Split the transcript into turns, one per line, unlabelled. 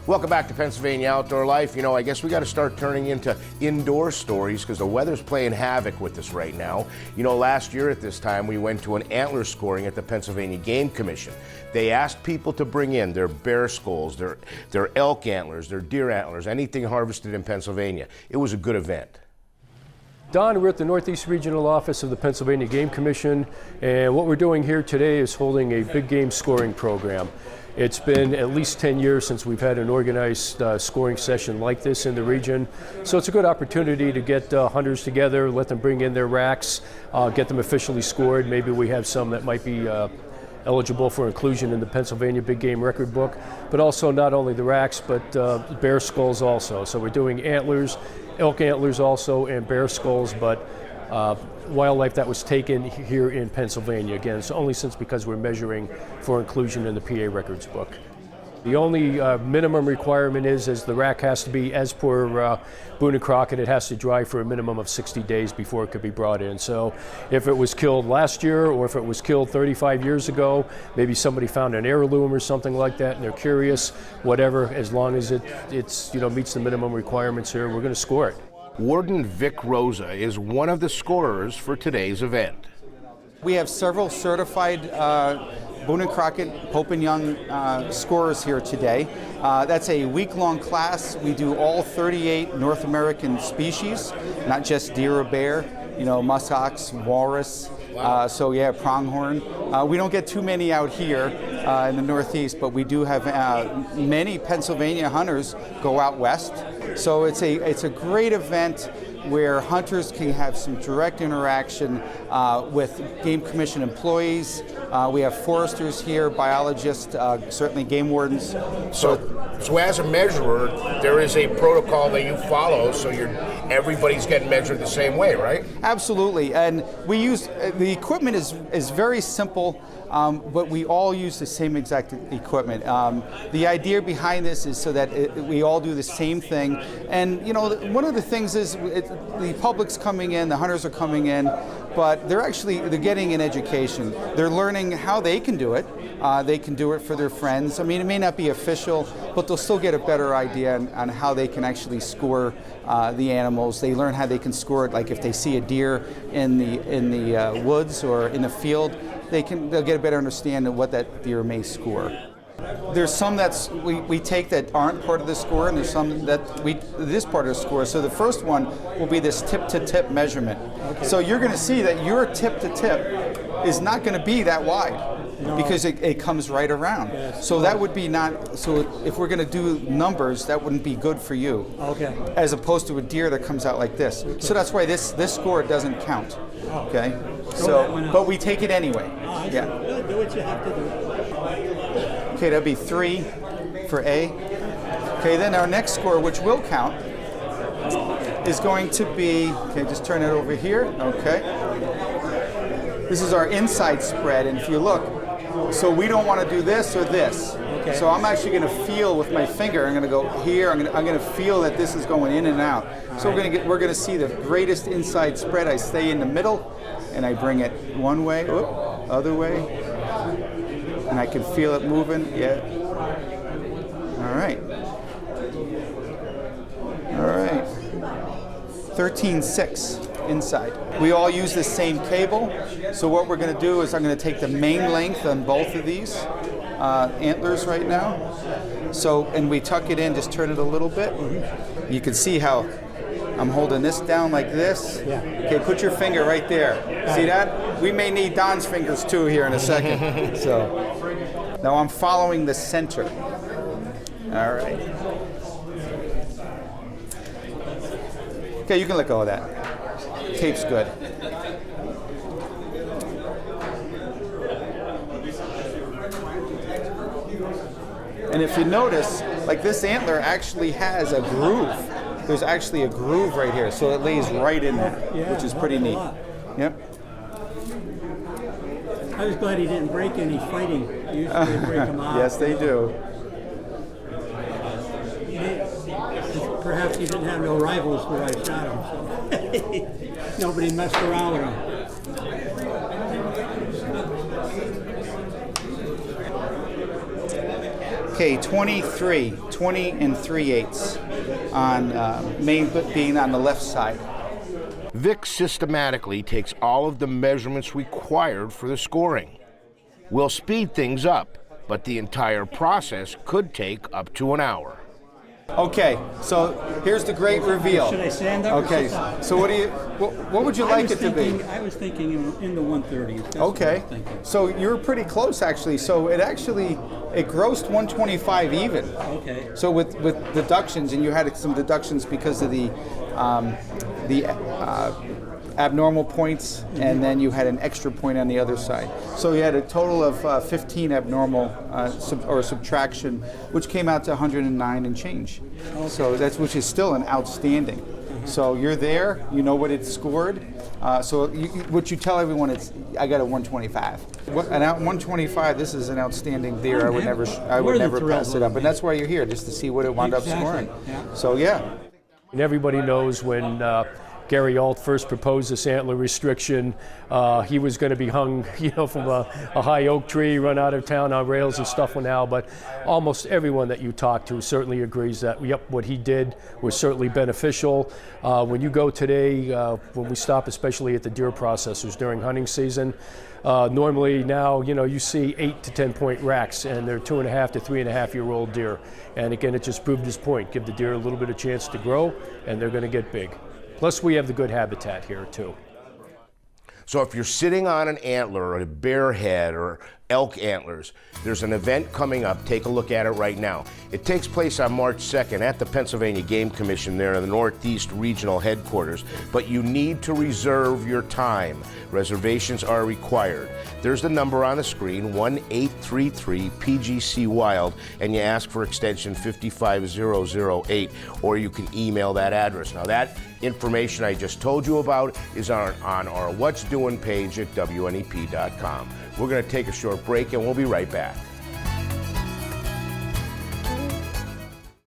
Welcome back to Pennsylvania Outdoor Life. You know, I guess we got to start turning into indoor stories because the weather's playing havoc with us right now. You know, last year at this time, we went to an antler scoring at the Pennsylvania Game Commission. They asked people to bring in their bear skulls, their elk antlers, their deer antlers, anything harvested in Pennsylvania. It was a good event.
Don, we're at the Northeast Regional Office of the Pennsylvania Game Commission, and what we're doing here today is holding a big game scoring program. It's been at least 10 years since we've had an organized scoring session like this in the region, so it's a good opportunity to get hunters together, let them bring in their racks, get them officially scored. Maybe we have some that might be eligible for inclusion in the Pennsylvania Big Game Record Book, but also not only the racks, but bear skulls also. So we're doing antlers, elk antlers also, and bear skulls, but wildlife that was taken here in Pennsylvania. Again, it's only because we're measuring for inclusion in the PA Records Book. The only minimum requirement is the rack has to be, as per Boone and Crockett, it has to dry for a minimum of 60 days before it could be brought in. So if it was killed last year or if it was killed 35 years ago, maybe somebody found an heirloom or something like that and they're curious, whatever, as long as it's meets the minimum requirements here, we're going to score it.
Warden Vic Rosa is one of the scorers for today's event.
We have several certified Boone and Crockett, Pope and Young scorers here today. That's a week-long class. We do all 38 North American species, not just deer or bear, muskox, walrus, so yeah, pronghorn. We don't get too many out here in the Northeast, but we do have many Pennsylvania hunters go out west. So it's a great event where hunters can have some direct interaction with Game Commission employees. We have foresters here, biologists, certainly game wardens.
So as a measurer, there is a protocol that you follow, so everybody's getting measured the same way, right?
Absolutely, and we use the equipment is very simple. But we all use the same exact equipment. The idea behind this is so that we all do the same thing. And one of the things is the public's coming in, the hunters are coming in, but they're getting an education. They're learning how they can do it. They can do it for their friends. I mean, it may not be official, but they'll still get a better idea on how they can actually score the animals. They learn how they can score it, like if they see a deer in the woods or in the field, they'll get a better understanding of what that deer may score. There's some we take that aren't part of the score, and there's some that this part of the score. So the first one will be this tip-to-tip measurement. Okay. So you're going to see that your tip-to-tip is not going to be that wide. No. Because it comes right around. Yes. So that would be so if we're going to do numbers, that wouldn't be good for you. Okay. As opposed to a deer that comes out like this. Okay. So that's why this score doesn't count. Oh. Okay. But we take it anyway. Yeah.
Do what you have to do.
Okay, that'd be 3 for A. Okay, then our next score, which will count, is going to be, just turn it over here. Okay. This is our inside spread, and if you look, so we don't want to do this or this. Okay. So I'm actually going to feel with my finger. I'm going to go here. I'm going to feel that this is going in and out. So we're going to see the greatest inside spread. I stay in the middle, and I bring it one way, other way, and I can feel it moving. Yeah. All right. 13.6 inside. We all use the same cable, so what we're going to do is I'm going to take the main length on both of these antlers right now. And we tuck it in, just turn it a little bit. You can see how I'm holding this down like this. Yeah. Okay, put your finger right there. See that? We may need Don's fingers too here in a second. So now I'm following the center. All right. Okay, you can let go of that. Tape's good. And if you notice, like this antler actually has a groove. There's actually a groove right here, so it lays right in there, which is pretty neat. Yep.
I was glad he didn't break any fighting. Usually they break them off.
Yes, they do.
Perhaps he didn't have no rivals when I shot him, so nobody messed around with him.
Okay, 20 and 3/8 on main being on the left side.
Vic systematically takes all of the measurements required for the scoring. We'll speed things up, but the entire process could take up to an hour.
Okay, so here's the great reveal.
Should I stand up or
Okay,
sit down?
so what would you like it to be?
I was thinking in the 130s. That's what I
Okay,
was thinking.
so you're pretty close actually. So it grossed 125 even.
Okay.
So with deductions, and you had some deductions because of the abnormal points, and then you had an extra point on the other side. So you had a total of 15 abnormal subtraction, which came out to 109 and change. So which is still an outstanding. So you're there, you know what it scored. What you tell everyone is, I got a 125. 125. This is an outstanding deer. I would never pass it up, and that's why you're here, just to see what it wound up scoring.
Yeah.
So yeah.
And everybody knows when Gary Ault first proposed this antler restriction, he was going to be hung, from a high oak tree, run out of town on rails and stuff now. But almost everyone that you talk to certainly agrees that, yep, what he did was certainly beneficial. When you go today, when we stop, especially at the deer processors during hunting season, normally now, you see 8 to 10 point racks, and they're 2.5 to 3.5-year-old deer. And again, it just proved his point. Give the deer a little bit of chance to grow, and they're going to get big. Plus, we have the good habitat here, too.
So if you're sitting on an antler or a bear head or elk antlers, there's an event coming up. Take a look at it right now. It takes place on March 2nd at the Pennsylvania Game Commission there in the Northeast Regional Headquarters, but you need to reserve your time. Reservations are required. There's the number on the screen, 1-833-PGC-WILD, and you ask for extension 55008, or you can email that address. Now that information I just told you about is on our What's Doing page at WNEP.com. We're going to take a short break and we'll be right back.